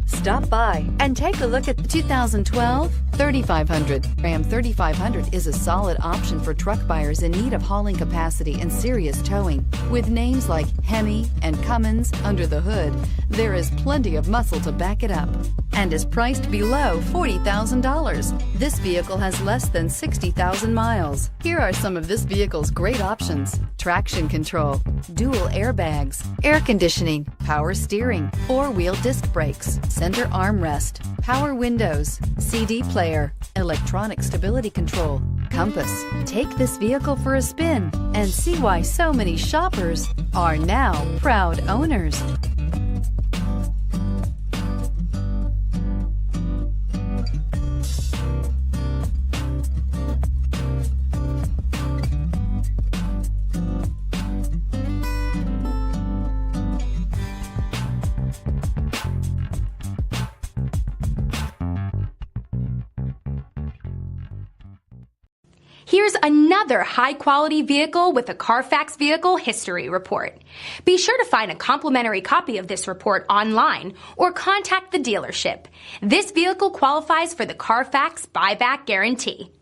Stop by and take a look at the 2012 3500. Ram 3500 is a solid option for truck buyers in need of hauling capacity and serious towing. With names like Hemi and Cummins under the hood, there is plenty of muscle to back it up and is priced below $40,000. This vehicle has less than 60,000 miles. Here are some of this vehicle's great options: traction control, dual airbags, air conditioning, power steering, four-wheel disc brakes, center armrest, power windows, CD player, electronic stability control, compass. Take this vehicle for a spin and see why so many shoppers are now proud owners. Here's another high-quality vehicle with a Carfax Vehicle History Report. Be sure to find a complimentary copy of this report online or contact the dealership. This vehicle qualifies for the Carfax Buyback Guarantee.